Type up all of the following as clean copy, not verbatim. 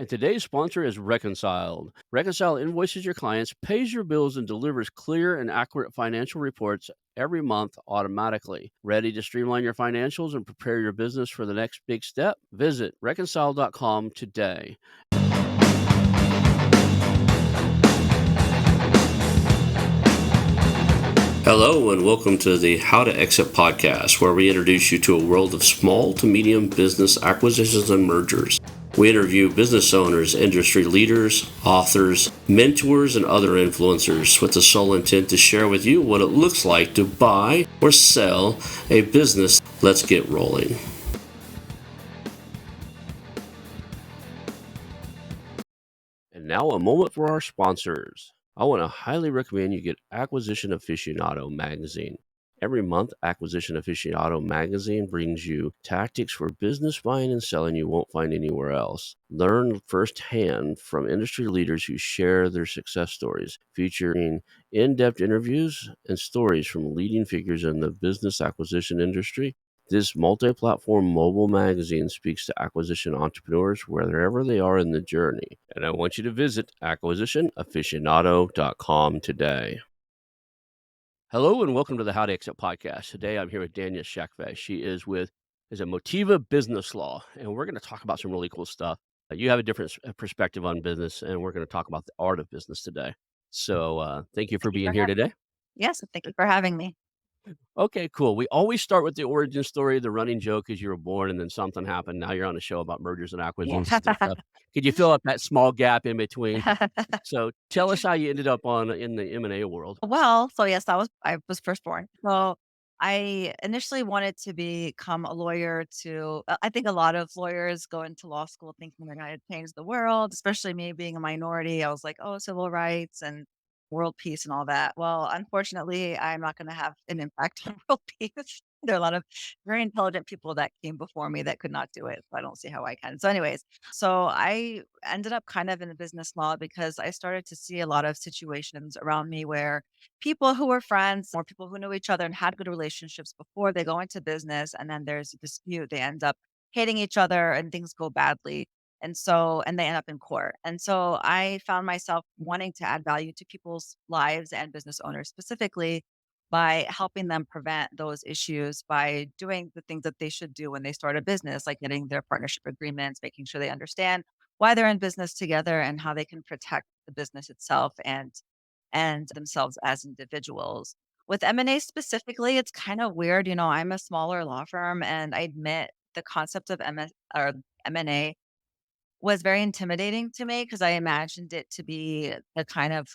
And today's sponsor is Reconciled. Reconcile invoices your clients, pays your bills, and delivers clear and accurate financial reports every month automatically. Ready to streamline your financials and prepare your business for the next big step? Visit reconcile.com today. Hello, and welcome to the How to Exit podcast, where we introduce you to a world of small to medium business acquisitions and mergers. We interview business owners, industry leaders, authors, mentors, and other influencers with the sole intent to share with you what it looks like to buy or sell a business. Let's get rolling. And now a moment for our sponsors. I want to highly recommend you get Acquisition Aficionado magazine. Every month, Acquisition Aficionado magazine brings you tactics for business buying and selling you won't find anywhere else. Learn firsthand from industry leaders who share their success stories, featuring in-depth interviews and stories from leading figures in the business acquisition industry. This multi-platform mobile magazine speaks to acquisition entrepreneurs wherever they are in the journey. And I want you to visit acquisitionaficionado.com today. Hello and welcome to the How to Exit podcast. Today I'm here with Danya Shakfeh. She is with Motiva Business Law, and we're going to talk about some really cool stuff. You have a different perspective on business, and we're going to talk about the art of business today. So thank you for Thank you being for here having today. Yes, thank you for having me. Okay, cool. We always start with the origin story. The running joke is you were born and then something happened. Now you're on a show about mergers and Yeah. acquisitions and stuff. Could you fill up that small gap in between? So tell us how you ended up in the M&A world. Well, so yes, I was first born. So I initially wanted to become a lawyer I think a lot of lawyers go into law school thinking they're going to change the world, especially me being a minority. I was like, oh, civil rights and world peace and all that. Well, unfortunately, I'm not going to have an impact on world peace. There are a lot of very intelligent people that came before me that could not do it. So I don't see how I can. So, anyways, so I ended up kind of in business law because I started to see a lot of situations around me where people who were friends or people who knew each other and had good relationships before they go into business and then there's a dispute, they end up hating each other and things go badly. And they end up in court. And so I found myself wanting to add value to people's lives and business owners specifically by helping them prevent those issues by doing the things that they should do when they start a business, like getting their partnership agreements, making sure they understand why they're in business together and how they can protect the business itself and themselves as individuals. With M&A specifically, it's kind of weird. I'm a smaller law firm and I admit the concept of M&A was very intimidating to me because I imagined it to be the kind of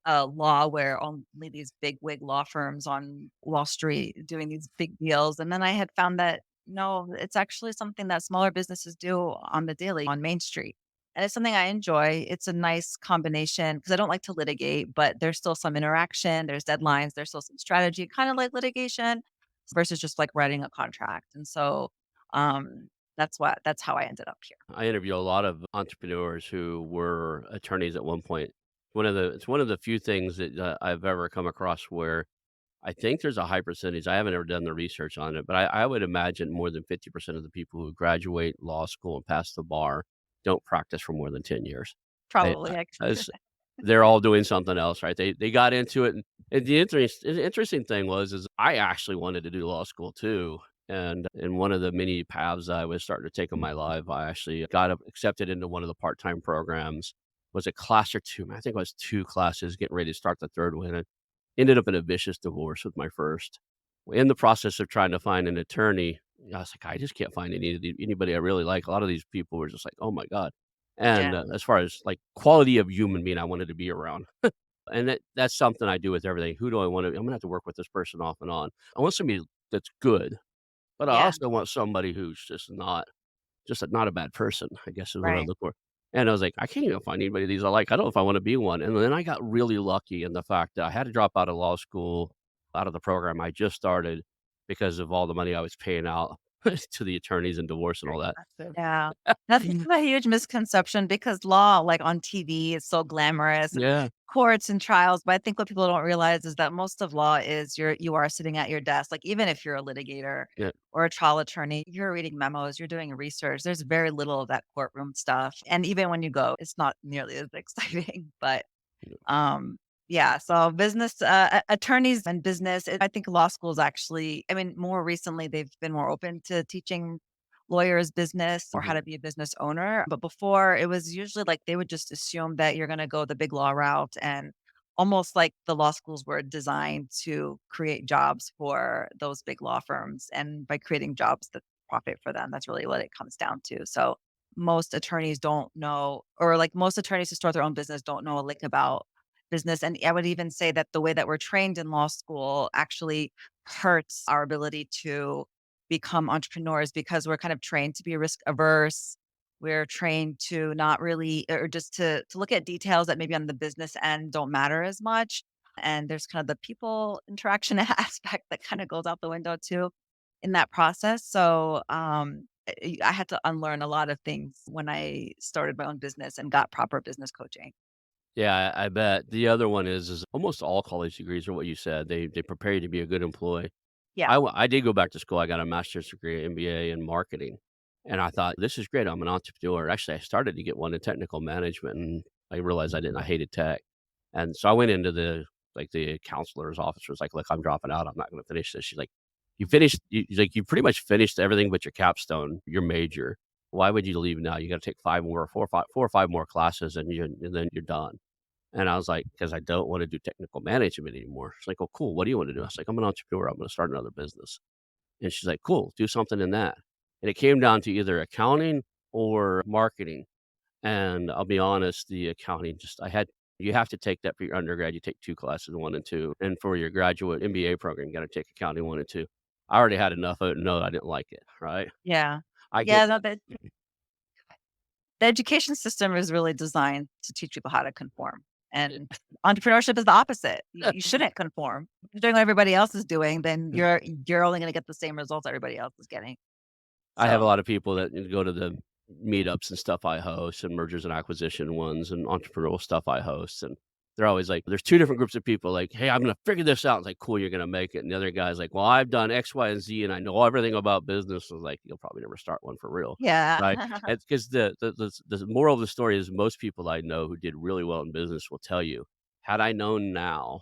law where only these big wig law firms on Wall Street doing these big deals. And then I had found that no, it's actually something that smaller businesses do on the daily on Main Street. And it's something I enjoy. It's a nice combination because I don't like to litigate, but there's still some interaction, there's deadlines, there's still some strategy, kind of like litigation versus just like writing a contract. And so um that's how I ended up here. I interview a lot of entrepreneurs who were attorneys at one point. It's one of the few things that I've ever come across where I think there's a high percentage. I haven't ever done the research on it, but I would imagine more than 50% of the people who graduate law school and pass the bar don't practice for more than 10 years. They, Probably actually. as they're all doing something else, right? They got into it, and the interesting thing is I actually wanted to do law school too. And in one of the many paths I was starting to take in my life, I actually got accepted into one of the part-time programs. Was a class or two? I think it was two classes, getting ready to start the third one. Ended up in a vicious divorce with my first. In the process of trying to find an attorney, I was like, I just can't find anybody I really like. A lot of these people were just like, oh my god. And Yeah. as far as like quality of human being, I wanted to be around, and that's something I do with everything. Who do I want to? I'm gonna have to work with this person off and on. I want somebody that's good, but I Yeah. also want somebody who's not a bad person, I guess is what I Right. look for. And I was like, I can't even find anybody of these I like. I don't know if I want to be one. And then I got really lucky in the fact that I had to drop out of law school, out of the program I just started because of all the money I was to the attorneys and divorce and Very all that. expensive. Yeah. That's a huge misconception because law, like on TV, is so glamorous and Yeah, courts and trials. But I think what people don't realize is that most of law is you are sitting at your desk. Like even if you're a litigator yeah, or a trial attorney, you're reading memos, you're doing research. There's very little of that courtroom stuff. And even when you go, it's not nearly as exciting. But yeah. yeah, so business attorneys and business, I think law schools actually, I mean, more recently they've been more open to teaching lawyers business or how Mhm. to be a business owner. But before it was usually like they would just assume that you're going to go the big law route and almost like the law schools were designed to create jobs for those big law firms. And by creating jobs that profit for them, that's really what it comes down to. So most attorneys don't know, or like most attorneys who start their own business don't know a lick about business. And I would even say that the way that we're trained in law school actually hurts our ability to become entrepreneurs because we're kind of trained to be risk averse. We're trained to not really, or just to look at details that maybe on the business end don't matter as much. And there's kind of the people interaction aspect that kind of goes out the window too in that process. So I had to unlearn a lot of things when I started my own business and got proper business coaching. Yeah, I bet. The other one is almost all college degrees are what you said. They prepare you to be a good employee. Yeah. I did go back to school. I got a master's degree, MBA in marketing, and I thought, "This is great. I'm an entrepreneur." Actually, I started to get one in technical management, and I realized I didn't. I hated tech, and so I went into the counselor's office. Was like, "Look, I'm dropping out. I'm not going to finish this." She's like, "You finished. You pretty much finished everything but your capstone, your major. Why would you leave now? You got to take 5 more, 4 or 5 more classes, and then you're done." And I was like, "'Cause I don't wanna do technical management anymore." She's like, "Oh, cool. What do you wanna do?" I was like, "I'm an entrepreneur. I'm gonna start another business." And she's like, "Cool. Do something in that." And it came down to either accounting or marketing. And I'll be honest, the accounting just I had you have to take that for your undergrad. You take 2 classes, 1 and 2. And for your graduate MBA program, you gotta take accounting 1 and 2. I already had enough of it to know I didn't like it, right? Yeah. I get Yeah, no, the education system is really designed to teach people how to conform, and entrepreneurship is the opposite. You shouldn't conform. If you're doing what everybody else is doing, then you're only gonna get the same results everybody else is getting. I have a So, lot of people that go to the meetups and stuff I host and mergers and acquisition ones and entrepreneurial stuff I host, and they're always like there's 2 different groups of people like, "Hey, I'm gonna figure this out." It's like, "Cool, you're gonna make it." And the other guy's like, "Well, I've done X, Y, and Z, and I know everything about business." I was like, "You'll probably never start one for real." yeah. Right? It's 'cause the moral of the story is most people I know who did really well in business will tell you, "Had I known now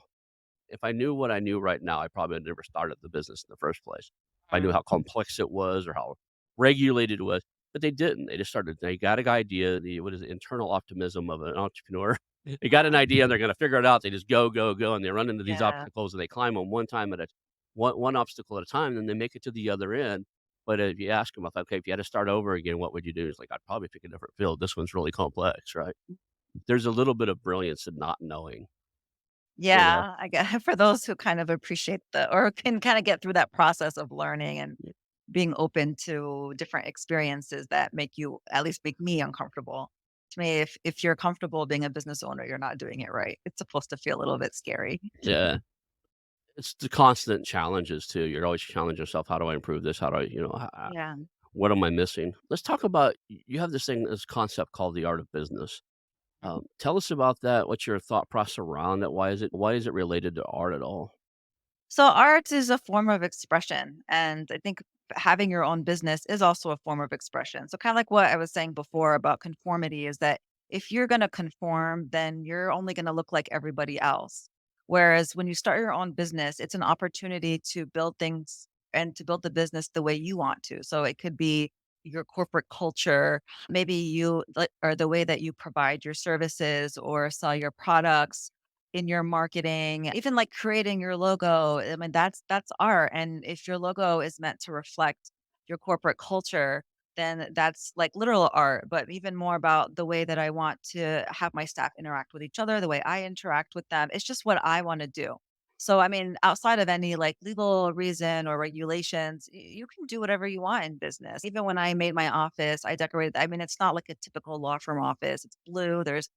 if I knew what I knew right now, I probably would never started the business in the first place. If I knew Mm, how complex it was or how regulated it was, but they didn't. They just started. They got a idea. The what is it, internal optimism of an entrepreneur. They got an idea and they're going to figure it out. They just go, go, go, and they run into these yeah. obstacles and they climb them one time at a one obstacle at a time, and they make it to the other end. But if you ask them, okay, if you had to start over again, what would you do? It's like I'd probably pick a different field. This one's really complex, right? There's a little bit of brilliance in not knowing, you know. Yeah, I get for those who kind of appreciate the or can kinda get through that process of learning and being open to different experiences that make you at least make me uncomfortable. To me, if you're comfortable being a business owner, you're not doing it right. It's supposed to feel a little bit scary. Yeah. It's the constant challenges too. You're always challenging yourself. How do I improve this? How do I, Yeah. what am I missing? Let's talk about, you have this concept called the art of business. Tell us about that. What's your thought process around it? Why is it related to art at all? So art is a form of expression, and I think having your own business is also a form of expression. So kind of like what I was saying before about conformity is that if you're going to conform, then you're only going to look like everybody else. Whereas when you start your own business, it's an opportunity to build things and to build the business the way you want to. So it could be your corporate culture, maybe or the way that you provide your services or sell your products in your marketing, even like creating your logo. I mean, that's art. And if your logo is meant to reflect your corporate culture, then that's like literal art, but even more about the way that I want to have my staff interact with each other, the way I interact with them. It's just what I want to do. So, I mean, outside of any like legal reason or regulations, you can do whatever you want in business. Even when I made my office, I decorated, I mean, it's not like a typical law firm office. It's blue. There's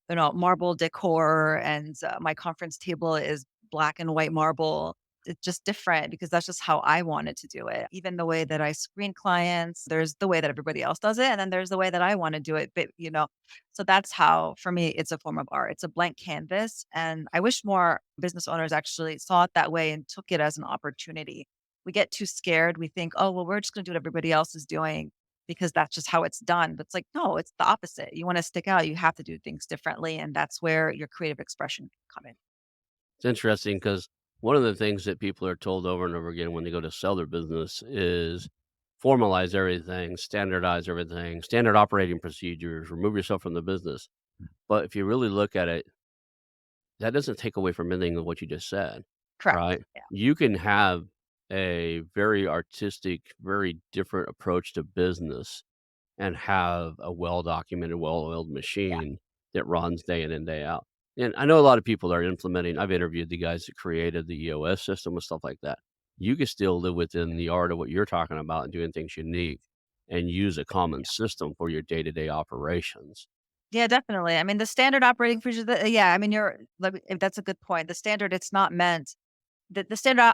marble decor and, my conference table is black and white marble. it's just different because that's just how I wanted to do it. Even the way that I screen clients, there's the way that everybody else does it, and then there's the way that I want to do it. But so that's how for me it's a form of art. It's a blank canvas, and I wish more business owners actually saw it that way and took it as an opportunity. We get too scared. We think, oh well, we're just going to do what everybody else is doing because that's just how it's done. But it's like, no, it's the opposite. You want to stick out, you have to do things differently, and that's where your creative expression can come in. It's interesting because one of the things that people are told over and over again when they go to sell their business is formalize everything, standardize everything, standard operating procedures, remove yourself from the business. But if you really look at it, that doesn't take away from anything of what you just said, Correct. right? Yeah. You can have a very artistic, very different approach to business and have a well-documented, well-oiled Yeah. machine that runs day in and day out. And I know a lot of people are implementing. I've interviewed the guys that created the EOS system and stuff like that. You can still live within the art of what you're talking about and doing things unique and use a common system for your day-to-day operations. Yeah, definitely. I mean, the standard operating procedure yeah, I mean, that's a good point. The standard, it's not meant the standard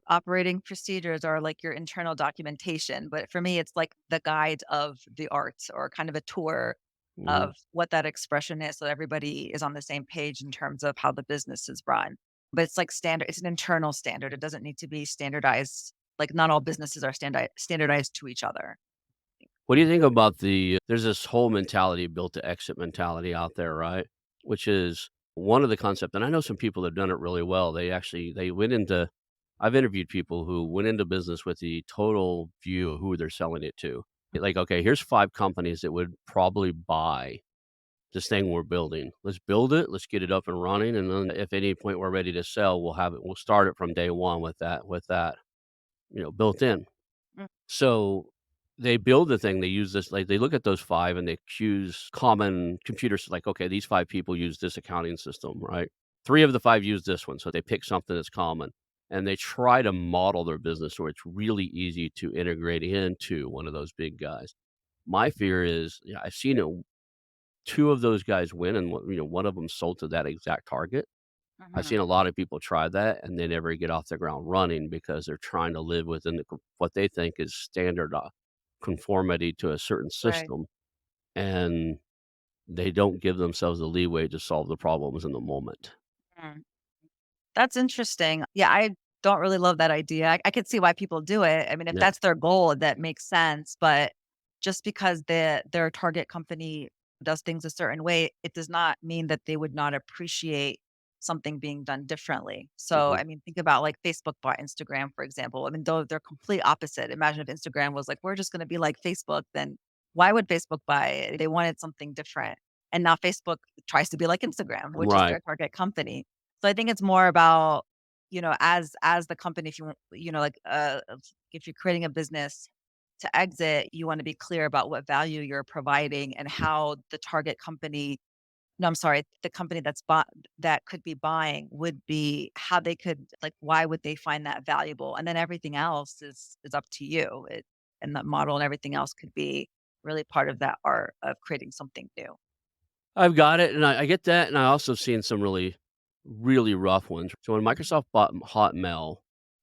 operating procedures are like your internal documentation, but for me, it's like the guide of the arts or kind of a tour Mhm. of what that expression is so everybody is on the same page in terms of how the business is run. But it's like standard, it's an internal standard. It doesn't need to be standardized. Like not all businesses are standardized to each other. What do you think about there's this whole mentality, built to exit mentality out there, right? Which is one of the concept, and I know some people have done it really well. They went into I've interviewed people who went into business with the total view of who they're selling it to. Like, okay, here's 5 companies that would probably buy this thing we're building. Let's build it, let's get it up and running, and then if at any point we're ready to sell, we'll start it from day 1 with that, built in. Mm. So, they build the thing, they use this like, they look at those 5 and they choose common computers, like, "Okay, these 5 people use this accounting system," right? 3 of the 5 use this one, so they pick something that's common, and they try to model their business so it's really easy to integrate into one of those big guys. My fear is, I've seen it 2 of those guys win and one of them sold to that exact target. I've Mhm. seen a lot of people try that and they never get off the ground running because they're trying to live within what they think is standard conformity to a certain Right. system, and they don't give themselves the leeway to solve the problems in the moment. Mm. That's interesting. Yeah, I don't really love that idea. I could see why people do it. I mean, if Yeah. that's their goal, that makes sense. But just because their target company does things a certain way, it does not mean that they would not appreciate something being done differently. So, Mhm. I mean, think about like Facebook bought Instagram, for example. I mean, though they're complete opposite. Imagine if Instagram was like, we're just going to be like Facebook, then why would Facebook buy it? They wanted something different. And now Facebook tries to be like Instagram, which is Right. their target company. So I think it's more about, as the company, if you want, like, if you're creating a business to exit, you want to be clear about what value you're providing and how the target company, no, I'm sorry, the company that could be buying would be how they could like, why would they find that valuable? And then everything else is up to you. And the model and everything else could be really part of that art of creating something new. I've got it, and I get that, and I also seen some really, really rough ones. So when Microsoft bought Hotmail,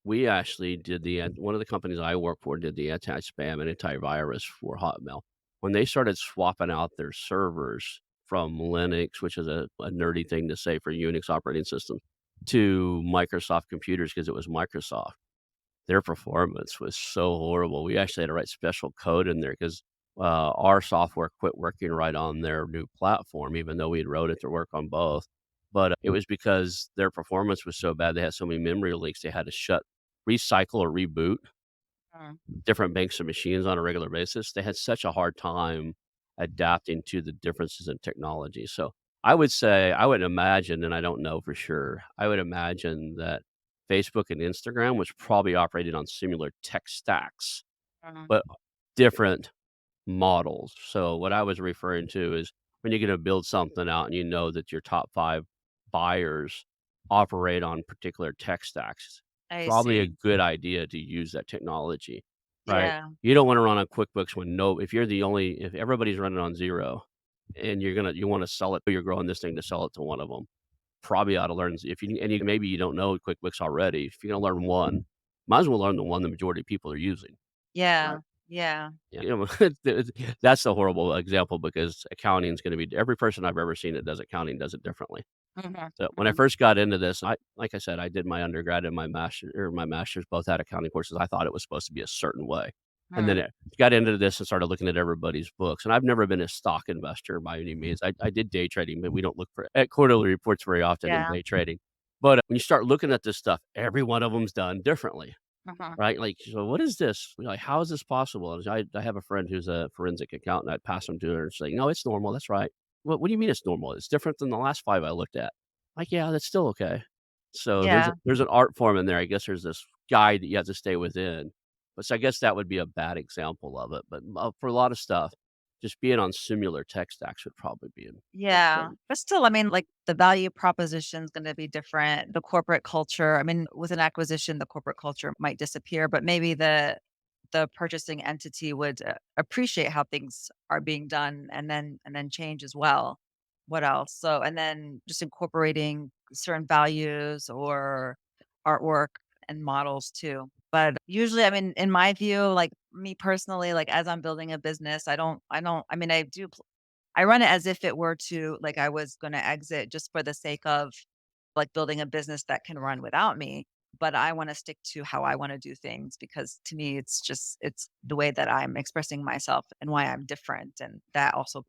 we actually did one of the companies I work for did the anti-spam and antivirus for Hotmail. When they started swapping out their servers from Linux, which is a nerdy thing to say for Unix operating system, to Microsoft computers because it was Microsoft. Their performance was so horrible. We actually had to write special code in there 'cause, our software quit working right on their new platform, even though we had wrote it to work on both. But, it was because their performance was so bad, they had so many memory leaks, they had to recycle or reboot Mm. different banks of machines on a regular basis. They had such a hard time adapting to the differences in technology. So I would imagine, and I don't know for sure, I would imagine that Facebook and Instagram was probably operating on similar tech stacks, Mhm. but different models. So what I was referring to is when you're going to build something out and you know that your top 5 buyers operate on particular tech stacks, I probably a see. good idea to use that technology, right? Yeah. You don't want to run on QuickBooks when if everybody's running on 0 and you want to sell it, you're growing this thing to sell it to one of them. probably ought to learn if you and you maybe you don't know QuickBooks already. If you're gonna learn one, might as well learn the one the majority of people are using, right? Yeah. Yeah. Yeah, you know, that's a horrible example because accounting is gonna be every person I've ever seen that does accounting does it differently. Mhm. So, when I Mhm. first got into this, like I said, I did my undergrad and my master's both had accounting courses. I thought it was supposed to be a certain way. And then Mm. it got into this and started looking at everybody's books, and I've never been a stock investor by any means. I did day trading, but we don't look for at quarterly reports very often in Yeah. day trading. But, when you start looking at this stuff, every one of them's done differently. Mhm. Right? Like, so what is this? Like, how is this possible? And I have a friend who's a forensic accountant. I'd pass him to her and she's like, no, it's normal. That's right. What do you mean it's normal? It's different than the last five I looked at. Like, yeah, that's still okay. So Yeah. there's an art form in there. I guess there's this guide that you have to stay within. But so I guess that would be a bad example of it. But for a lot of stuff, just being on similar tech stacks would probably be Yeah. important. But still, I mean, like, the value proposition is gonna be different. The corporate culture, I mean, with an acquisition, the corporate culture might disappear, but maybe the purchasing entity would, appreciate how things are being done and then change as well. What else? So and then just incorporating certain values or artwork and models too. But usually, I mean, in my view, like, me personally, like, as I'm building a business, I mean, I run it as if it were to like, I was gonna exit just for the sake of, like, building a business that can run without me, but I wanna stick to how I wanna do things because to me, it's the way that I'm expressing myself and why I'm different, and that also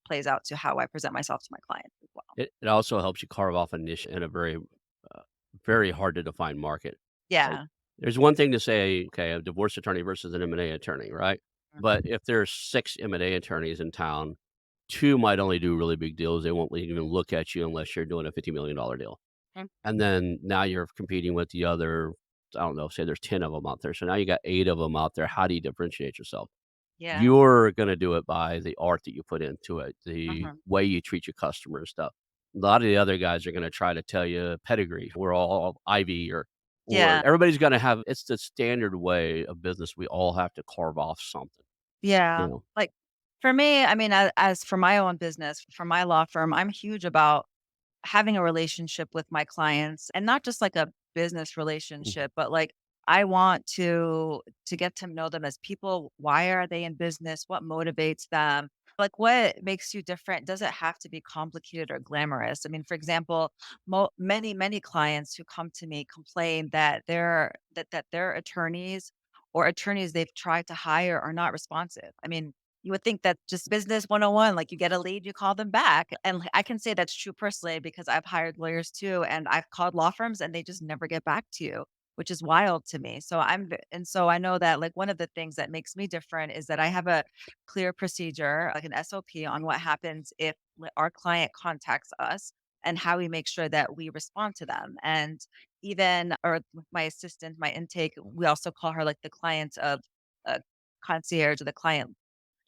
plays out to how I present myself to my clients as well. It also helps you carve off a niche in a very hard to define market. Like, Yeah. there's one thing to say, okay, a divorce attorney versus an M&A attorney, right? Mhm. But if there's 6 M&A attorneys in town, 2 might only do really big deals. They won't even look at you unless you're doing a $50 million deal. Mm. And then now you're competing with the other, I don't know, say there's 10 of them out there. So now you got 8 of them out there. How do you differentiate yourself? Yeah. You're gonna do it by the art that you put into it, the Mhm. way you treat your customer and stuff. A lot of the other guys are gonna try to tell you pedigree. We're all Ivy or Yeah. everybody's gonna have it's the standard way of business. We all have to carve off something, you Yeah. know? Like, for me, I mean, as for my own business, for my law firm, I'm huge about having a relationship with my clients and not just like a business Mhm. relationship, but like I want to get to know them as people. Why are they in business? What motivates them? Like what makes you different? Does it have to be complicated or glamorous? I mean, for example, many clients who come to me complain that their attorneys or attorneys they've tried to hire are not responsive. I mean, you would think that just business 101, like you get a lead, you call them back. And like, I can say that's true personally because I've hired lawyers too, and I've called law firms and they just never get back to you, which is wild to me. And so I know that like one of the things that makes me different is that I have a clear procedure, like an SOP on what happens if our client contacts us and how we make sure that we respond to them. And even, or with my assistant, my intake, we also call her like the client of concierge or the client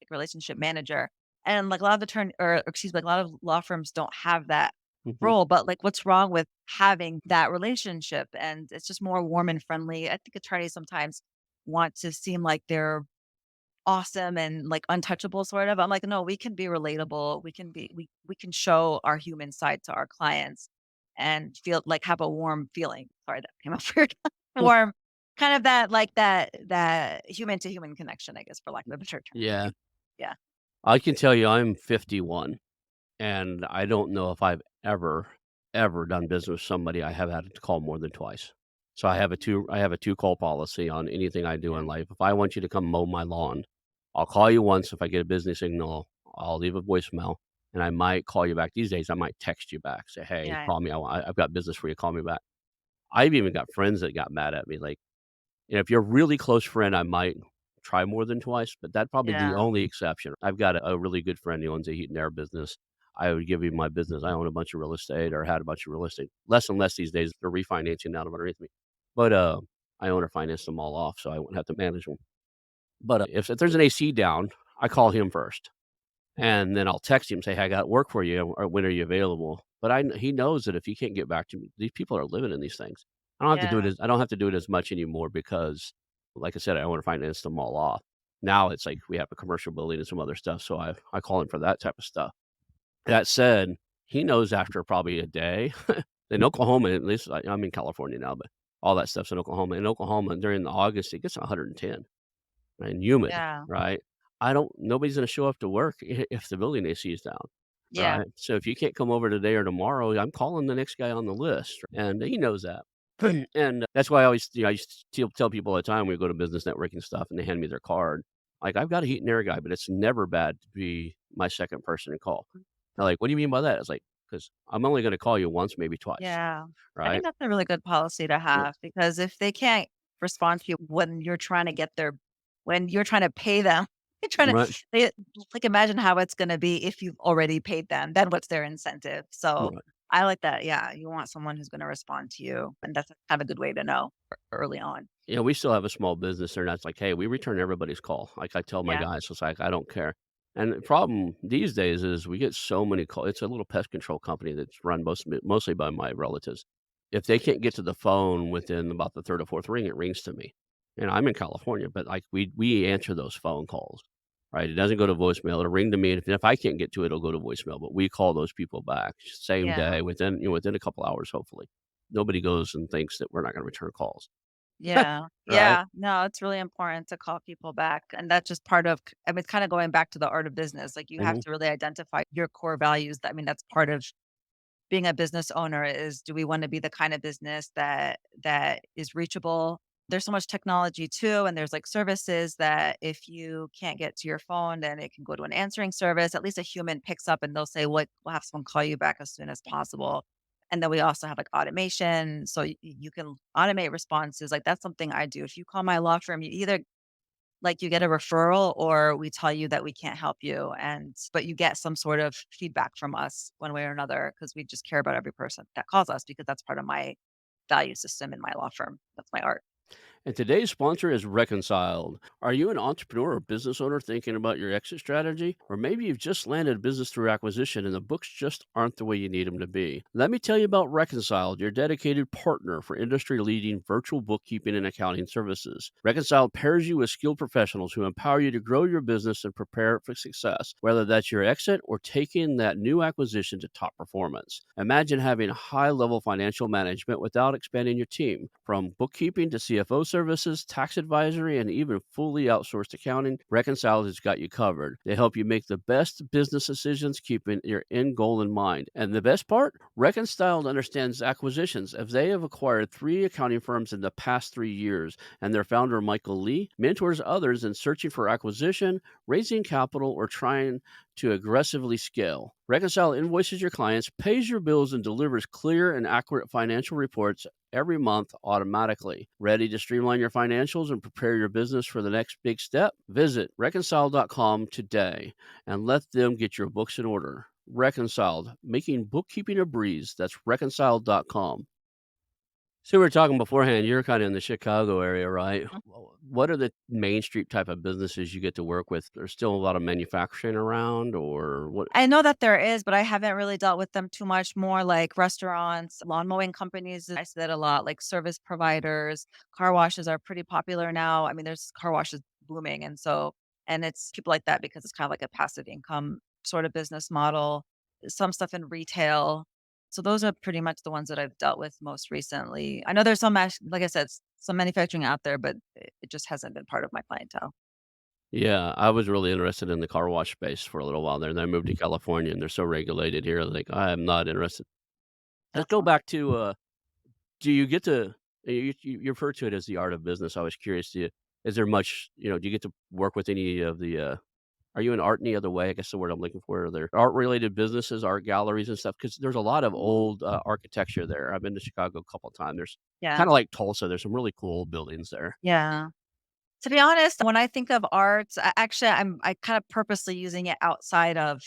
like relationship manager. And like a lot of or excuse me, like a lot of law firms don't have that Mhm. role, but like what's wrong with having that relationship? And it's just more warm and friendly. I think attorneys sometimes want to seem like they're awesome and like untouchable sort of. I'm like, no, we can be relatable. We can show our human side to our clients and feel like have a warm feeling. Sorry, that came up weird. Well, Warm, kind of that like that human to human connection, I guess, for lack of a better term. yeah. Yeah. I can tell you I'm 51, and I don't know if I've ever done business with somebody I have had to call more than twice. So I have a 2 call policy on anything I do Yeah. in life. If I want you to come mow my lawn, I'll call you once. If I get a busy signal, I'll leave a voicemail, and I might call you back. These days, I might text you back, say, "Hey, Yeah. call me. I've got business for you. Call me back." I've even got friends that got mad at me, like, if you're a really close friend, I might try more than twice, but that's probably the Yeah. only exception. I've got a really good friend who owns a heat and air business. I would give you my business. I own a bunch of real estate or had a bunch of real estate. Less and less these days. They're refinancing out of underneath me. But I own or finance them all off, so I wouldn't have to manage them. But if there's an AC down, I call him first. And then I'll text him, say, "Hey, I got work for you, or when are you available?" But he knows that if he can't get back to me, these people are living in these things. Yeah. I don't have to do it as much anymore because, like I said, I want to finance them all off. Now it's like we have a commercial building and some other stuff, so I call him for that type of stuff. That said, he knows after probably a day, In Oklahoma, at least I'm in California now, but all that stuff's in Oklahoma. In Oklahoma, during the August, it gets 110 and humid, Yeah. right? I don't Nobody's gonna show up to work if the building AC is down, Yeah. right? So if you can't come over today or tomorrow, I'm calling the next guy on the list, and he knows that. And that's why I used to tell people all the time when we go to business networking stuff and they hand me their card, like, "I've got a heat and air guy, but it's never bad to be my second person to call." They're like, "What do you mean by that?" I was like, "'Cause I'm only gonna call you once, maybe twice." Yeah. I Right? think that's a really good policy to Yeah. have because if they can't respond to you when you're trying to pay them, you're trying to Right. they like, imagine how it's gonna be if you've already paid them, then what's their incentive? So, Right. I like that, yeah, you want someone who's gonna respond to you, and that's kind of a good way to know early on. Yeah, we still have a small business there, and that's like, "Hey, we return everybody's call." Like, I tell my Yeah, guys, it's like, "I don't care." And the problem these days is we get so many call it's a little pest control company that's run mostly by my relatives. If they can't get to the phone within about the 3rd or 4th ring, it rings to me. And I'm in California, but, like, we answer those phone calls, right? It doesn't go to voicemail, it'll ring to me, and if I can't get to it, it'll go to voicemail, but we call those people back same yeah, day, within a couple hours, hopefully. Nobody goes and thinks that we're not gonna return calls, yeah, right? yeah. No, it's really important to call people back, and that's just part of I mean, it's kinda going back to the art of business, like, you have Mhm. to really identify your core values. I mean, that's part of being a business owner is do we want to be the kind of business that is reachable? There's so much technology too, and there's like services that if you can't get to your phone, then it can go to an answering service. At least a human picks up and they'll say, "What? We'll have someone call you back as soon as possible." And then we also have like automation, so you can automate responses. Like that's something I do. If you call my law firm, you either like, you get a referral or we tell you that we can't help you but you get some sort of feedback from us one way or another because we just care about every person that calls us because that's part of my value system in my law firm. That's my art. And today's sponsor is Reconciled. Are you an entrepreneur or business owner thinking about your exit strategy? Or maybe you've just landed a business through acquisition and the books just aren't the way you need them to be. Let me tell you about Reconciled, your dedicated partner for industry leading virtual bookkeeping and accounting services. Reconciled pairs you with skilled professionals who empower you to grow your business and prepare it for success, whether that's your exit or taking that new acquisition to top performance. Imagine having high level financial management without expanding your team. From bookkeeping to CFO services, tax advisory, and even fully outsourced accounting, Reconciled has got you covered. They help you make the best business decisions, keeping your end goal in mind. And the best part? Reconciled understands acquisitions, as they have acquired 3 accounting firms in the past 3 years, and their founder, Michael Lee, mentors others in searching for acquisition, raising capital, or trying to aggressively scale. Reconcile invoices your clients, pays your bills, and delivers clear and accurate financial reports every month automatically. Ready to streamline your financials and prepare your business for the next big step? Visit reconcile.com today and let them get your books in order. Reconciled, making bookkeeping a breeze. That's reconciled.com. So we were talking beforehand, you're kind of in the Chicago area, right? What are the Main Street type of businesses you get to work with? There's still a lot of manufacturing around, or what? I know that there is, but I haven't really dealt with them too much. More like restaurants, lawn mowing companies. I see that a lot, like service providers. Car washes are pretty popular now. I mean, there's car washes booming. And it's people like that because it's kind of like a passive income sort of business model. Some stuff in retail. So those are pretty much the ones that I've dealt with most recently. I know there's like I said, some manufacturing out there, but it just hasn't been part of my clientele. Yeah, I was really interested in the car wash space for a little while there, and then I moved to California, and they're so regulated here, like, I am not interested. Let's That's go all. back to, do you get to you refer to it as the art of business. I was curious, is there much, do you get to work with any of the, are you in art any other way? I guess the word I'm looking for. Are there art-related businesses, art galleries and stuff? Because there's a lot of old, architecture there. I've been to Chicago a couple of times. There's Yeah. kinda like Tulsa, there's some really cool buildings there. Yeah. To be honest, when I think of art, I kind of purposely using it outside of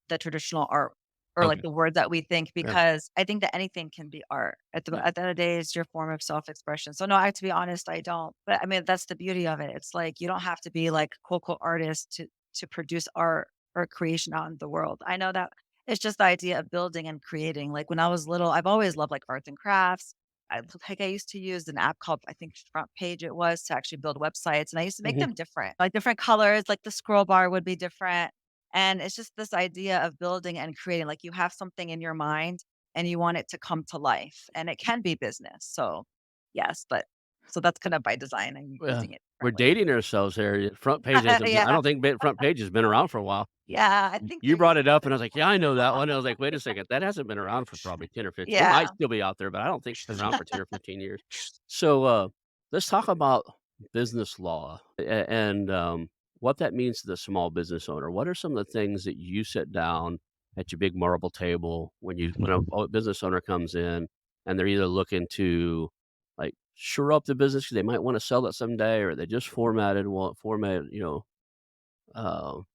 the traditional art or like Okay. the word that we think Yeah. because I think that anything can be art. Yeah. At the end of the day, it's your form of self-expression. So no, I to be honest, I don't. But I mean, that's the beauty of it. It's like you don't have to be like quote quote artist to produce art or creation out in the world. I know that it's just the idea of building and creating. Like when I was little, I've always loved like arts and crafts. I used to use an app called, I think Front Page it was, to actually build websites, and I used to make Mhm. them different, like different colors, like the scroll bar would be different, and it's just this idea of building and creating, like you have something in your mind and you want it to come to life, and it can be business. So, yes, but so that's kind of by design. I'm Well, using it we're differently. dating ourselves here. Front page hasn't been I Yeah. don't think front page has been around for a while. Yeah, I Y think you they're brought using it it up, as and I was like, "Yeah, I know a that one." I was like, "Wait a second, that hasn't been around for probably 10 or 15." It might Yeah. still be out there, but I don't think it's been around for 10 or 15 years. So, let's talk about business law and, what that means to the small business owner. What are some of the things that you sit down at your big marble table when a business owner comes in and they're either looking to, like, shore up the business 'cause they might wanna sell it someday, or they just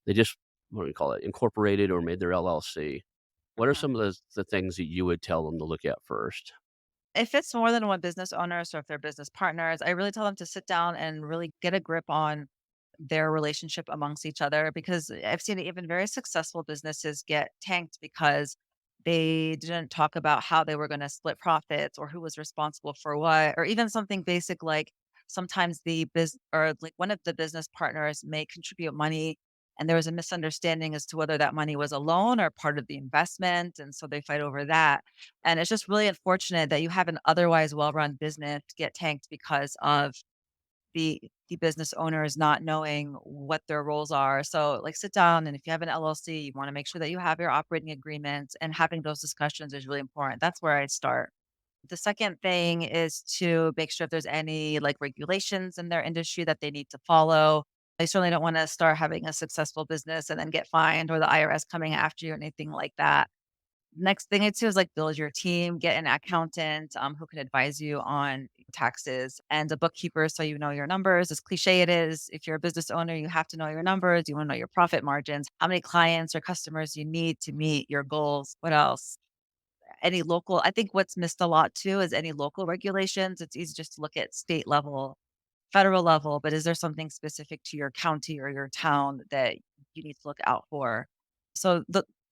they just what do you call it, incorporated or made their LLC. What are Mhm. some of the things that you would tell them to look at first? If it's more than one business owner, so if they're business partners, I really tell them to sit down and really get a grip on their relationship amongst each other, because I've seen even very successful businesses get tanked because they didn't talk about how they were going to split profits or who was responsible for what, or even something basic like sometimes the biz or like one of the business partners may contribute money and there was a misunderstanding as to whether that money was a loan or part of the investment, and so they fight over that. And it's just really unfortunate that you have an otherwise well-run business get tanked because of the business owners not knowing what their roles are. So, like, sit down, and if you have an LLC, you wanna make sure that you have your operating agreements, and having those discussions is really important. That's where I start. The second thing is to make sure if there's any, like, regulations in their industry that they need to follow. I certainly don't wanna start having a successful business and then get fined or the IRS coming after you or anything like that. Next thing I'd do is, like, build your team, get an accountant, who can advise you on taxes, and a bookkeeper so you know your numbers. As cliche it is, if you're a business owner, you have to know your numbers, you wanna know your profit margins, how many clients or customers you need to meet your goals. What else? Any local I think what's missed a lot too is any local regulations. It's easy just to look at state level, federal level, but is there something specific to your county or your town that you need to look out for? So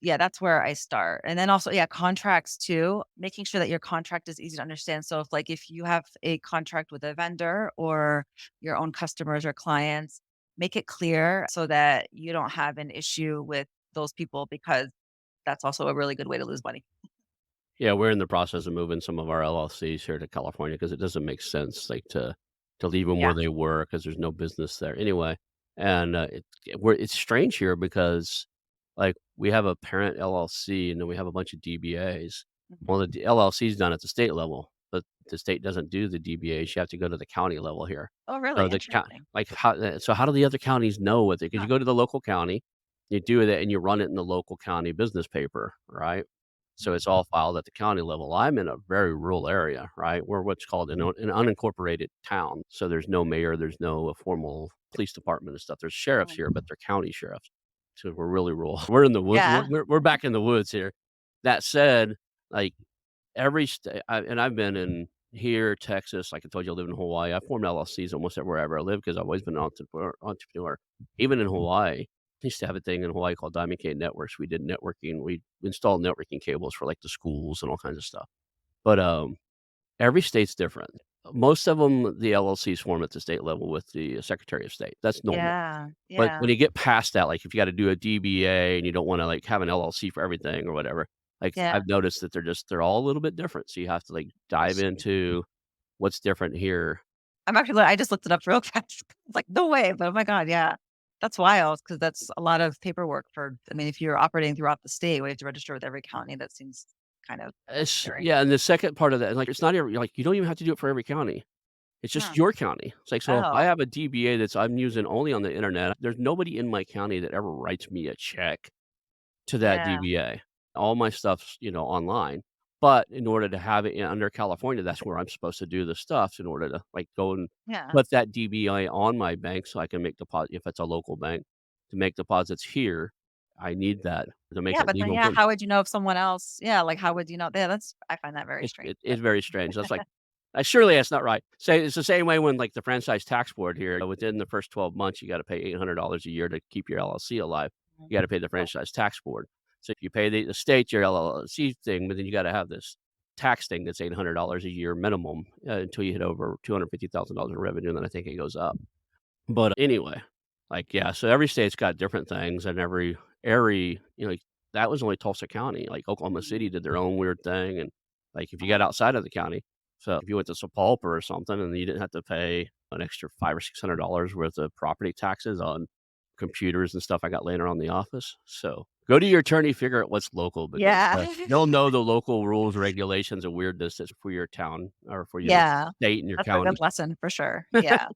yeah, that's where I start. And then also, yeah, contracts too, making sure that your contract is easy to understand. So if you have a contract with a vendor or your own customers or clients, make it clear so that you don't have an issue with those people, because that's also a really good way to lose money. Yeah, we're in the process of moving some of our LLCs here to California because it doesn't make sense, like, to leave them where Yeah. they were because there's no business there anyway. And, it's strange here because, like, we have a parent LLC and then we have a bunch of DBAs. Well, Mhm. the LLC is done at the state level, but the state doesn't do the DBAs. You have to go to the county level here. Oh, really? So the coun Interesting. like, how do the other counties know what they? Because you Huh. go to the local county, you do it, and you run it in the local county business paper, right? So it's all filed at the county level. I'm in a very rural area, right? We're what's called an unincorporated town. So there's no mayor, there's no formal police department and stuff. There's sheriffs here, but Mm. they're county sheriffs. So we're really rural. We're in the wood. Yeah. We're back in the woods here. That said, like every state, and I've been in here, Texas. Like I told you, I live in Hawaii. I formed LLCs almost everywhere I live because I've always been an entrepreneur. Even in Hawaii, I used to have a thing in Hawaii called Diamond K Networks. We did networking. We installed networking cables for like the schools and all kinds of stuff. But every state's different. Most of them, the LLCs form at the state level with the Secretary of State. That's normal. Yeah. But Yeah. when you get past that, like, if you gotta do a DBA and you don't wanna, like, have an LLC for everything or whatever, like, Yeah. I've noticed that they're all a little bit different, so you have to, like, dive Interesting. into what's different here. I just looked it up real fast. It's like, "No way," but oh my god, yeah. That's wild because that's a lot of paperwork for I mean, if you're operating throughout the state, we have to register with every county. That seems kind of It's scary. yeah, and the second part of that, like, it's not every like, you don't even have to do it for every county. It's just Hmm. your county. It's like, so if I Oh, have a DBA that's I'm using only on the internet, there's nobody in my county that ever writes me a check to that yeah. DBA. All my stuff's, online, but in order to have it under California, that's where I'm supposed to do the stuff in order to, like, go and Yeah. put that DBA on my bank so I can make deposit if it's a local bank, to make deposits here, I need that to make Yeah, it but then, legal yeah, for how would you know if someone else yeah, like, how would you know? Yeah, that's I find that very strange, it's but very strange. That's like surely that's not right. Say it's the same way when, like, the franchise tax board here, within the first 12 months, you gotta pay $800 a year to keep your LLC alive. Mhm. You gotta pay the Oh, franchise tax board. So if you pay the state your LLC thing, but then you gotta have this tax thing that's $800 a year minimum, until you hit over $250,000 in revenue, and then I think it goes up. But anyway, like, yeah, so every state's got different things and every that was only Tulsa County. Like, Oklahoma Mhm. City did their own weird thing, and, like, if you got outside of the county, so if you went to Sapulpa or something and you didn't have to pay an extra 5 or $600 worth of property taxes on computers and stuff I got laying around the office. So, go to your attorney, figure out what's local because, Yeah. they'll know the local rules, regulations, and weirdness that's for your town or for your Yeah. state and your That's a good county. lesson for sure. Yeah.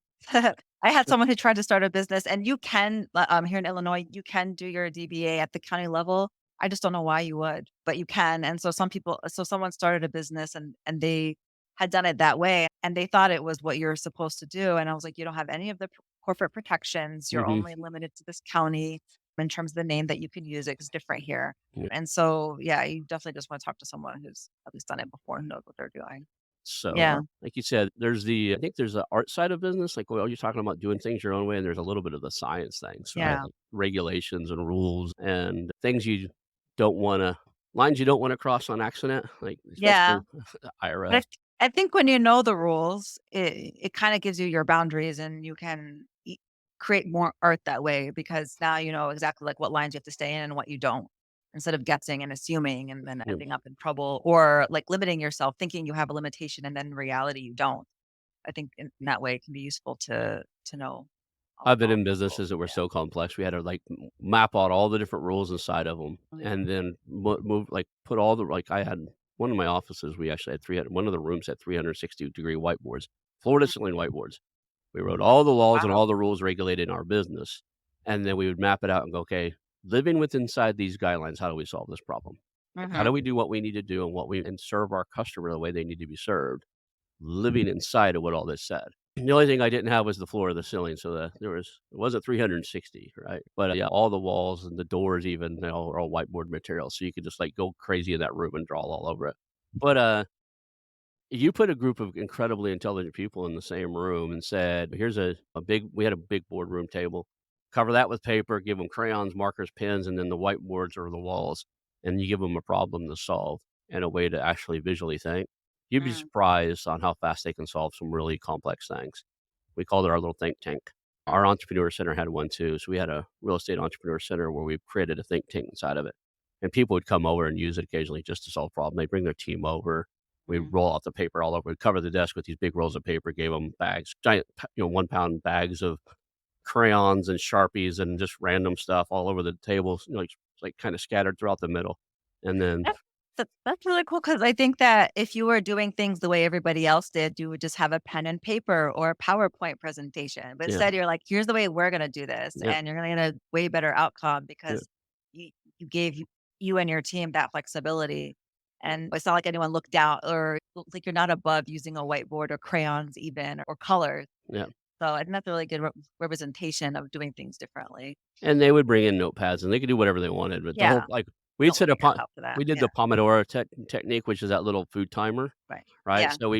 I had someone who tried to start a business, and you can, here in Illinois, you can do your DBA at the county level. I just don't know why you would, but you can. And so someone started a business and they had done it that way, and they thought it was what you're supposed to do. And I was like, you don't have any of the corporate protections. You're Mhm. only limited to this county in terms of the name that you can use. It's different here. Yeah. And so, yeah, you definitely just want to talk to someone who's at least done it before, who knows what they're doing. So, Yeah. like you said, I think there's the art side of business, like, well, you're talking about doing things your own way, and there's a little bit of the science things, right? Yeah. Like regulations and rules and things you don't wanna lines you don't wanna cross on accident, like, Yeah. especially But IRS. I think when you know the rules, it kinda gives you your boundaries and you can create more art that way because now you know exactly, like, what lines you have to stay in and what you don't, instead of guessing and assuming and then You ending up in trouble or, like, limiting yourself, thinking you have a limitation and then in reality you don't. I think in that way it can be useful to know I've been all in the rules. businesses that were Yeah. so complex, we had to, like, map out all the different rules inside of them, Mhm. and then move like, put all the like, I had one of my offices, we actually had 300 one of the rooms had 360-degree whiteboards, floor to ceiling whiteboards. We wrote all the laws and Wow. all the rules regulated in our business, and then we would map it out and go, "Okay, living with inside these guidelines, how do we solve this problem? Like, how do Mhm. we do what we need to do and and serve our customer the way they need to be served, living inside of what all this said?" The only thing I didn't have was the floor or the ceiling, so it wasn't 360, right? But, yeah, all the walls and the doors even, they all are all whiteboard material, so you could just, like, go crazy in that room and draw all over it. But, you put a group of incredibly intelligent people in the same room and said, "Here's a big" we had a big boardroom table. "Cover that with paper, give them crayons, markers, pens, and then the whiteboards or the walls," and you give them a problem to solve and a way to actually visually think. You'd be Mm, surprised on how fast they can solve some really complex things. We called it our little think tank. Our entrepreneur center had one too, so we had a real estate entrepreneur center where we created a think tank inside of it, and people would come over and use it occasionally just to solve problems. They'd bring their team over. We'd mm. roll out the paper all over. We'd cover the desk with these big rolls of paper, gave them bags, giant, 1-pound bags of crayons and Sharpies and just random stuff all over the tables, like kinda scattered throughout the middle. And then That's that's really cool because I think that if you were doing things the way everybody else did, you would just have a pen and paper or a PowerPoint presentation. But yeah, instead, you're like, "Here's the way we're gonna do this," yeah, and you're gonna get a way better outcome yeah, because you gave you and your team that flexibility. And it's not like anyone looked down or like you're not above using a whiteboard or crayons even or colors. yeah. So I think that's a really good representation of doing things differently. And they would bring in notepads, and they could do whatever they wanted, but the whole Yeah, we'd don't set limit a yourself to that. we did Yeah, the Pomodoro technique, which is that little food timer, right. right? Yeah. So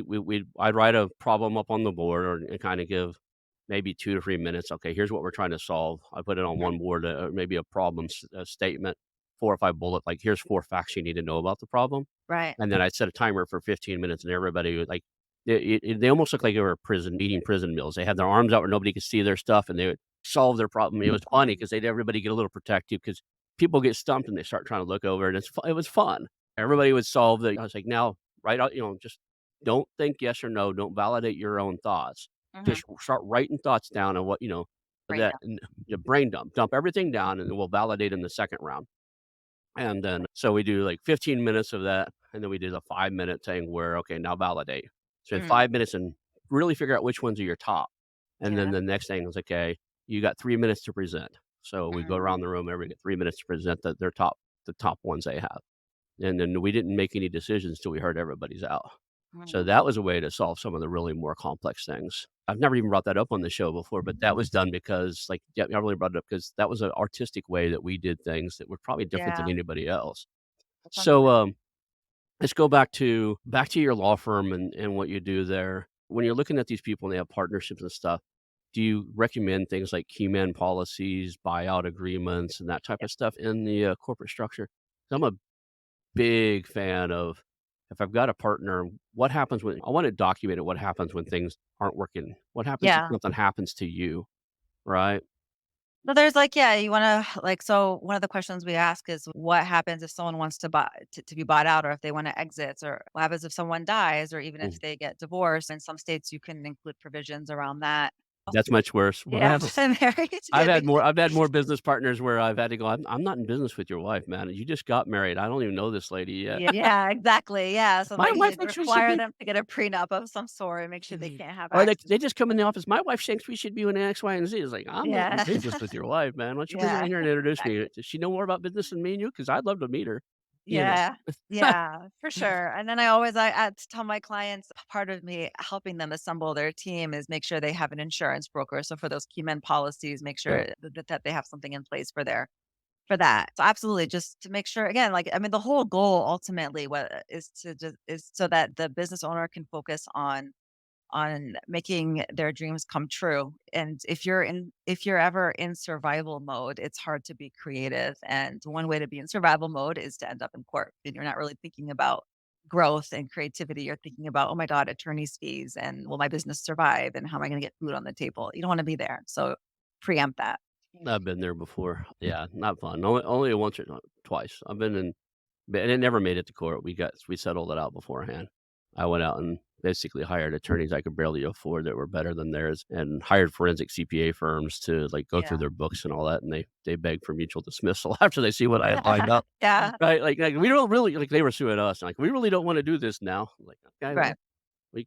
I'd write a problem up on the board and kinda give maybe 2 to 3 minutes. "Okay, here's what we're trying to solve." I put it on Mhm. one board, maybe a problem statement, 4 or 5 bullet, like, "Here's 4 facts you need to know about the problem." Right. And then I'd set a timer for 15 minutes, and everybody would, like they almost looked like they were eating prison meals. They had their arms out where nobody could see their stuff, and they would solve their problem. It was funny Mhm. because 'cause they'd everybody get a little protective because people get stumped, and they start trying to look over, and it was fun. Everybody would solve I was like, "Now, write out" just don't think yes or no, don't validate your own thoughts. Mhm. Just start writing thoughts down on what Right that now. and you brain dump. Dump everything down, and then we'll validate in the second round. And then so we do, like, 15 minutes of that, and then we did a 5-minute thing where, "Okay, now validate." So in Mm. 5 minutes and really figure out which ones are your top. And then Yeah. the next thing is, "Okay, you got 3 minutes to present." So we go Mm. around the room, everybody get 3 minutes to present the top ones they have. And then we didn't make any decisions till we heard everybody's out. So Mhm. that was a way to solve some of the really more complex things. I've never even brought that up on the show before, but that was done because, like, yeah, I really brought it up because that was an artistic way that we did things that were probably different than Yeah. anybody else. That sounds So, great. let's go back to your law firm and what you do there. When you're looking at these people and they have partnerships and stuff, do you recommend things like key man policies, buyout agreements, and that type Yeah. of stuff in the corporate structure? 'Cause I'm a big fan of if I've got a partner, what happens when I want to document it, what happens when things aren't working? What happens if Yeah. something happens to you, right? So there's like, yeah, you wanna like so one of the questions we ask is what happens if someone wants to buy to be bought out or if they wanna exit, or what happens if someone dies or even if Mm, they get divorced. In some states, you can include provisions around that. that's much worse. When Yeah, I'm married. Yeah, I've had more business partners where I've had to go, I'm not in business with your wife, man. You just got married. I don't even know this lady yet." yeah, exactly, yeah, so "My they wife you thinks we should require be." them to get a prenup of some sort and make sure they can't have Or access they to just come in it. the office, "My wife thinks we should be doing X, Y, and Z." It's like, "I'm not in Yeah. business with your wife, man. Why don't you bring her Yeah, in here and introduce me? exactly. Does she know more about business than me and you? Because 'Cause I'd love to meet her." You know? Yeah. Yeah, for sure, and then I tell my clients, part of me helping them assemble their team is make sure they have an insurance broker, so for those key man policies, make Yeah. sure that they have something in place for that. So absolutely, just to make sure again, like, I mean, the whole goal ultimately what is to just is so that the business owner can focus on making their dreams come true. And if you're ever in survival mode, it's hard to be creative. And one way to be in survival mode is to end up in court. And you're not really thinking about growth and creativity. You're thinking about, oh my God, attorney's fees and will my business survive and how am I going to get food on the table? You don't want to be there. So preempt that. I've been there before. Yeah, not fun. Only once or twice. I've been in but and it never made it to court. We settled it out beforehand. I went out and basically hired attorneys I could barely afford that were better than theirs and hired forensic CPA firms to, like, go through Yeah. their books and all that, and they begged for mutual dismissal after they see what I had lined up. Yeah. Right? Like, we don't really like, they were suing us, like, "We really don't wanna do this now." I'm like, "Okay, Right. well, we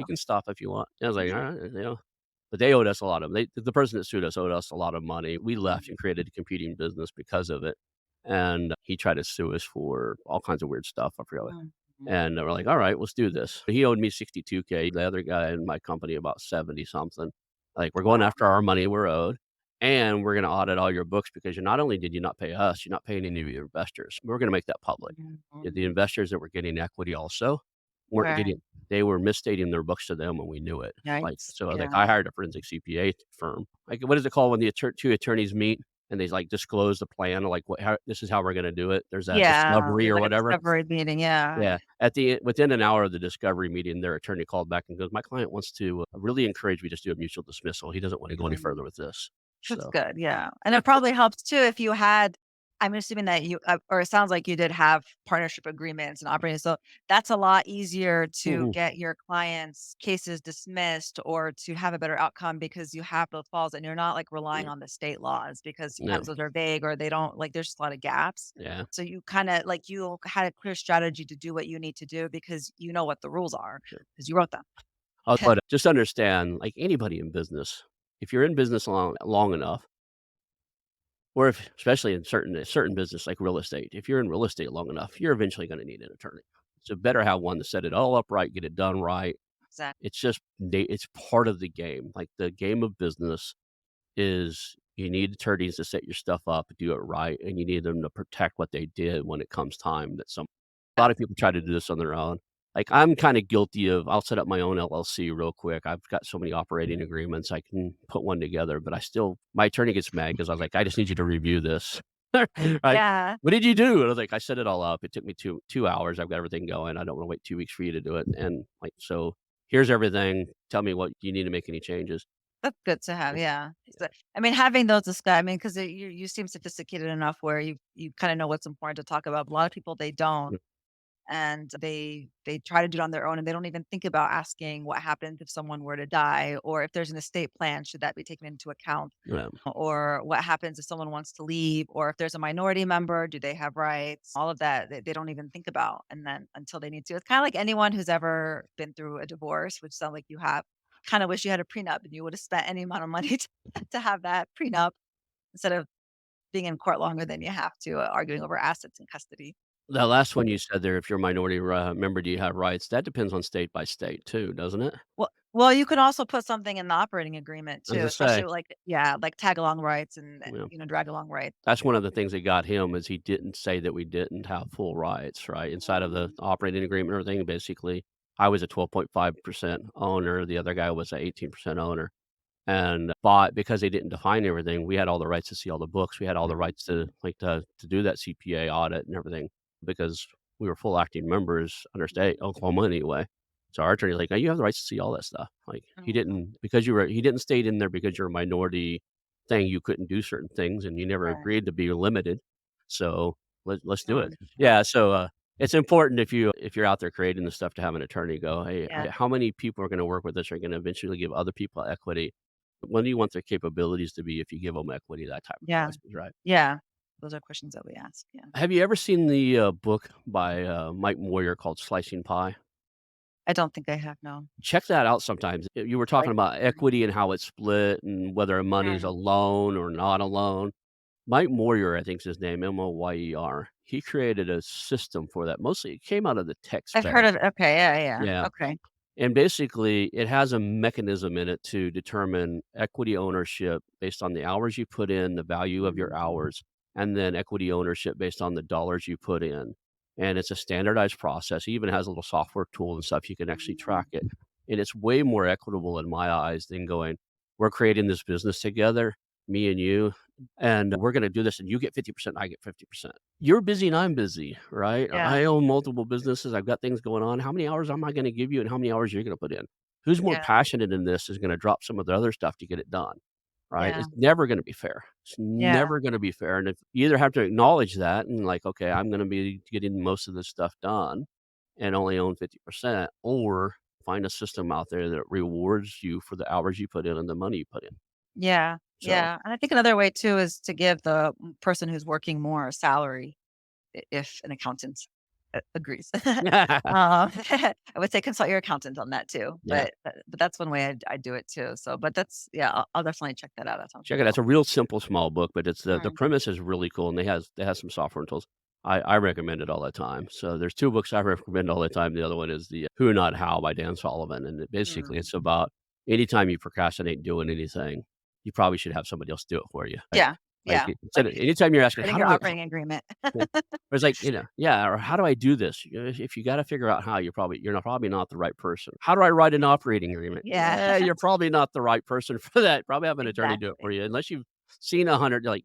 can stop if you want." And I was like, "Alright," you know? But they owed us a lot of the person that sued us owed us a lot of money. We left and created a competing business because of it, and he tried to sue us for all kinds of weird stuff, I forgot what, Mhm. and we're like, "Alright, let's do this." He owed me 62K, the other guy in my company about 70 something. Like, "We're going Wow. after our money we're owed, and we're gonna audit all your books because you're not only did you not pay us, you're not paying any of your investors. We're gonna make that public." The Mhm. investors that were getting equity also weren't Right. getting they were misstating their books to them, and we knew it. Like, Yikes. so, like, Yeah. I hired a forensic CPA firm. Like, what is it called when the 2 attorneys meet and they, like, disclose the plan, like, what how this is how we're gonna do it? There's that Yeah. discovery Yeah, or like a whatever. discovery meeting. Yeah. Yeah. Within an hour of the discovery meeting, their attorney called back and goes, "My client wants to, really encourage me just do a mutual dismissal. He doesn't wanna go any further with this." That's So good, yeah, and it probably helps too if you had I'm assuming that you, or it sounds like you did have partnership agreements and operating, so that's a lot easier to mhm, get your clients' cases dismissed or to have a better outcome because you have those falls and you're not, like, relying yeah, on the state laws because no, sometimes those are vague or they don't like, there's just a lot of gaps. yeah. So you kinda like, you had a clear strategy to do what you need to do because you know what the rules are Sure. because you wrote them. But just understand, like anybody in business, if you're in business long enough, or if especially in certain business like real estate, if you're in real estate long enough, you're eventually gonna need an attorney. So better have one to set it all up right, get it done right. Exactly. It's part of the game. Like, the game of business is you need attorneys to set your stuff up, do it right, and you need them to protect what they did when it comes time that some a lot of people try to do this on their own. Like, I'm kinda guilty of I'll set up my own LLC real quick. I've got so many operating agreements, I can put one together, but I still my attorney gets mad because I was like, "I just need you to review this." Right? Yeah. "What did you do?" And I was like, "I set it all up. It took me 2 hours. I've got everything going. I don't wanna wait 2 weeks for you to do it." And, like, so here's everything. Tell me what you need to make any changes. That's good to have, yeah. Yeah. So, I mean, having those discuss I mean, 'cause you seem sophisticated enough where you kinda know what's important to talk about, but a lot of people, they don't, Yeah. and they try to do it on their own, and they don't even think about asking what happens if someone were to die, or if there's an estate plan, should that be taken into account? Yeah. Or what happens if someone wants to leave, or if there's a minority member, do they have rights? All of that, they don't even think about, and then until they need to. It's kinda like anyone who's ever been through a divorce, which sounds like you have, kinda wish you had a prenup and you would have spent any amount of money to have that prenup instead of being in court longer than you have to, arguing over assets and custody. That last one you said there, if you're a minority member, do you have rights? That depends on state by state too, doesn't it? Well, you can also put something in the operating agreement too, As I especially say, like, yeah, like tag along rights and, you know, drag along rights. that's one of the things that got him is he didn't say that we didn't have full rights, right? Inside of the Mm, operating agreement or everything, basically, I was a 12.5% owner, the other guy was a 18% owner. And but because they didn't define everything, we had all the rights to see all the books. We had all the rights to like to do that CPA audit and everything because we were full acting members under state Oklahoma anyway. So our attorney's like, "Oh, you have the rights to see all that stuff." Like mm, he didn't state in there because you're a minority saying you couldn't do certain things, and you never Right. agreed to be limited. So let's do it. 100%. Yeah. So it's important if you're out there creating the stuff to have an attorney go, hey, Yeah. how many people are going to work with us are going to eventually give other people equity? What do you want their capabilities to be if you give them equity? That type of Yeah. questions, right? Yeah. Those are questions that we ask. Yeah. Have you ever seen the book by Mike Moyer called Slicing Pie? I don't think I have, no. Check that out sometimes. You were Like talking about equity and how it's split and whether money is a mm, loan or not a loan. Mike Moyer, I think is his name, Moyer. He created a system for that. Mostly it came out of the tech I've heard space. of okay, yeah, yeah. Yeah. Okay. And basically, it has a mechanism in it to determine equity ownership based on the hours you put in, the value of your Mm, hours, and then equity ownership based on the dollars you put in. And it's a standardized process. It even has a little software tool and stuff you can actually track mm, it. And it's way more equitable in my eyes than going, we're creating this business together, me and you, and we're going to do this, and you get 50%, I get 50%. You're busy and I'm busy, right? yeah, I own multiple businesses. I've got things going on. How many hours am I going to give you and how many hours you're going to put in? Who's more yeah, passionate in this is going to drop some of the other stuff to get it done, right? yeah, It's never going to be fair. It's yeah, never going to be fair. And if you either have to acknowledge that and like, okay, I'm going to be getting most of this stuff done and only own 50%, or find a system out there that rewards you for the hours you put in and the money you put in. yeah, So yeah, and I think another way too is to give the person who's working more a salary if an accountant agrees. I would say consult your accountant on that too, yeah. but that's one way I do it too. So, but that's yeah, I'll definitely check that out. That sounds Check really it out. cool. It's a real simple small book, but it's the Mm, premise is really cool, and they has some software and tools. I recommend it all the time. So there's 2 books I recommend all the time. The other one is the Who Not How by Dan Sullivan, and basically mm. it's about anytime you procrastinate doing anything, you probably should have somebody else do it for you, right? Yeah, Like, yeah, instead like of anytime you're asking, writing "How your do I" operating agreement. yeah. Or it's like, yeah, or how do I do this? If you gotta figure out how, probably not the right person. How do I write an operating agreement? Yeah, Yeah, you're probably not the right person for that. Probably have an attorney do it for exactly. you unless you've seen 100, like,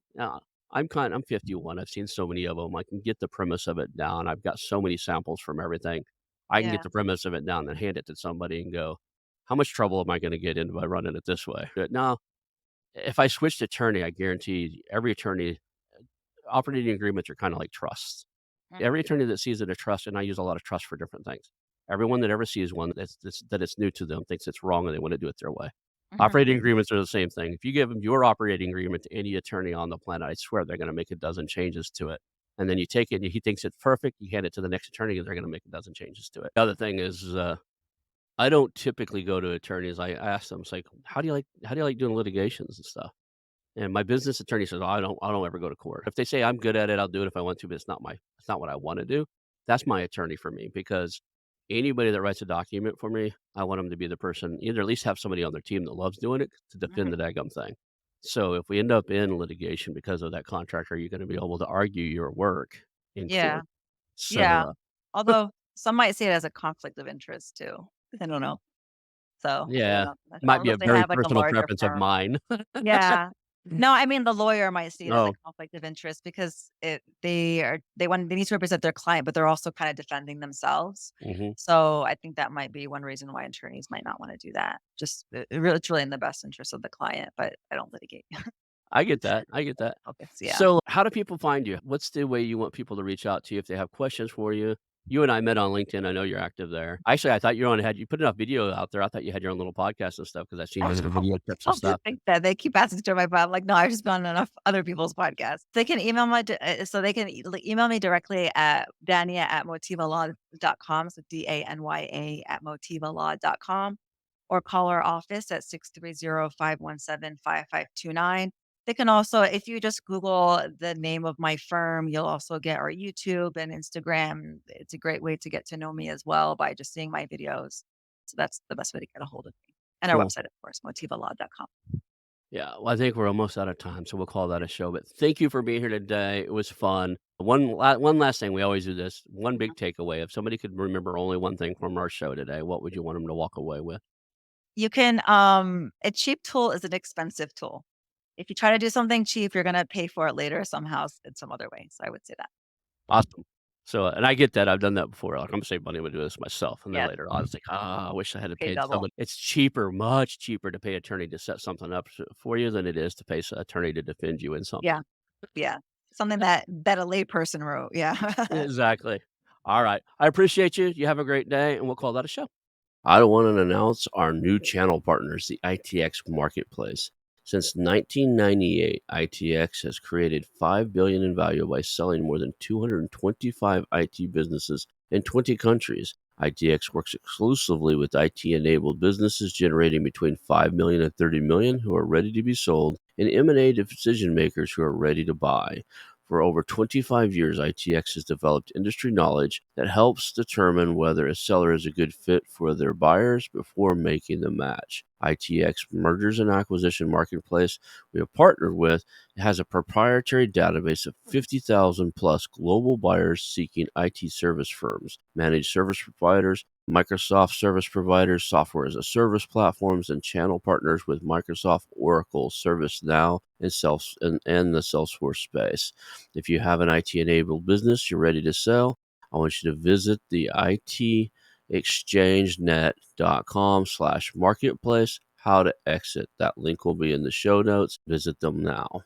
I'm 51. I've seen so many of them. I can get the premise of it down. I've got so many samples from everything. I can get Yeah, the premise of it down and hand it to somebody and go, "How much trouble am I gonna get into by running it this way?" But no, if I switched attorney, I guarantee every attorney operating agreements are kinda like trusts. mhm, Every attorney that sees it a trust, and I use a lot of trust for different things. Everyone that ever sees one that it's new to them thinks it's wrong and they wanna do it their way. mhm. Operating agreements are the same thing. If you give them your operating agreement to any attorney on the planet, I swear they're gonna make a dozen changes to it. And then you take it and he thinks it's perfect, you hand it to the next attorney and they're gonna make a dozen changes to it. The other thing is, I don't typically go to attorneys. I ask them, it's like, how do you like doing litigations and stuff?" And my business attorney says, "Oh, I don't ever go to court. If they say I'm good at it, I'll do it if I want to, but it's not what I wanna do." That's my attorney for me because anybody that writes a document for me, I want them to be the person either at least have somebody on their team that loves doing it to defend Mhm. the daggum thing. So if we end up in litigation because of that contract, are you gonna be able to argue your work in Yeah, court? So, yeah. Although some might see it as a conflict of interest too. I don't know. So, I don't yeah, know. I might don't be know a if they very have, like, a personal larger preference of firm. mine. Yeah. No, I mean, the lawyer might see it as a Oh, conflict of interest because they need to represent their client, but they're also kinda defending themselves. mhm. So, I think that might be one reason why attorneys might not wanna do that. Just it's really in the best interest of the client, but I don't litigate. I get that, I get that. Focus, yeah. So, how do people find you? What's the way you want people to reach out to you if they have questions for you? You and I met on LinkedIn. I know you're active there. Actually, I thought you put enough video out there. I thought you had your own little podcast and stuff because I've seen you do video tips and People do stuff. think that. They keep asking to join my pod. I'm like, "No, I've just been on enough other people's podcasts." They can email so they can email me directly at danya@motivalaw.com, so danya@motivalaw.com, or call our office at 630-517-5529. They can also if you just Google the name of my firm, you'll also get our YouTube and Instagram. It's a great way to get to know me as well by just seeing my videos. So that's the best way to get a hold of me. And our Cool. website, of course, motivalaw.com. Yeah. Well, I think we're almost out of time, so we'll call that a show. But thank you for being here today. It was fun. One last thing. We always do this. One big takeaway. If somebody could remember only one thing from our show today, what would you want them to walk away with? You can a cheap tool is an expensive tool. If you try to do something cheap, you're gonna pay for it later somehow in some other way. So I would say that. Awesome. So, and I get that, I've done that before, like, "I'm gonna save money, I'm gonna do this myself," and then Yes, later on, it's like, "Ah, I wish I had to pay pay double. someone." It's cheaper, much cheaper to pay attorney to set something up for you than it is to pay attorney to defend you in Yeah, something. yeah. Something that a layperson wrote, yeah. Exactly. Alright, I appreciate you, you have a great day, and we'll call that a show. I want to announce our new channel partners, the ITX Marketplace. Since 1998, ITX has created $5 billion in value by selling more than 225 IT businesses in 20 countries. ITX works exclusively with IT-enabled businesses generating between 5 million and 30 million who are ready to be sold, and M&A decision makers who are ready to buy. For over 25 years, ITX has developed industry knowledge that helps determine whether a seller is a good fit for their buyers before making the match. ITX Mergers and Acquisition Marketplace we have partnered with has a proprietary database of 50,000 plus global buyers seeking IT service firms, managed service providers, Microsoft service providers, software as a service platforms, and channel partners with Microsoft, Oracle, ServiceNow, and the Salesforce space. If you have an IT enabled business you're ready to sell, I want you to visit the itexchangenet.com/marketplace. How to exit. That link will be in the show notes. Visit them now.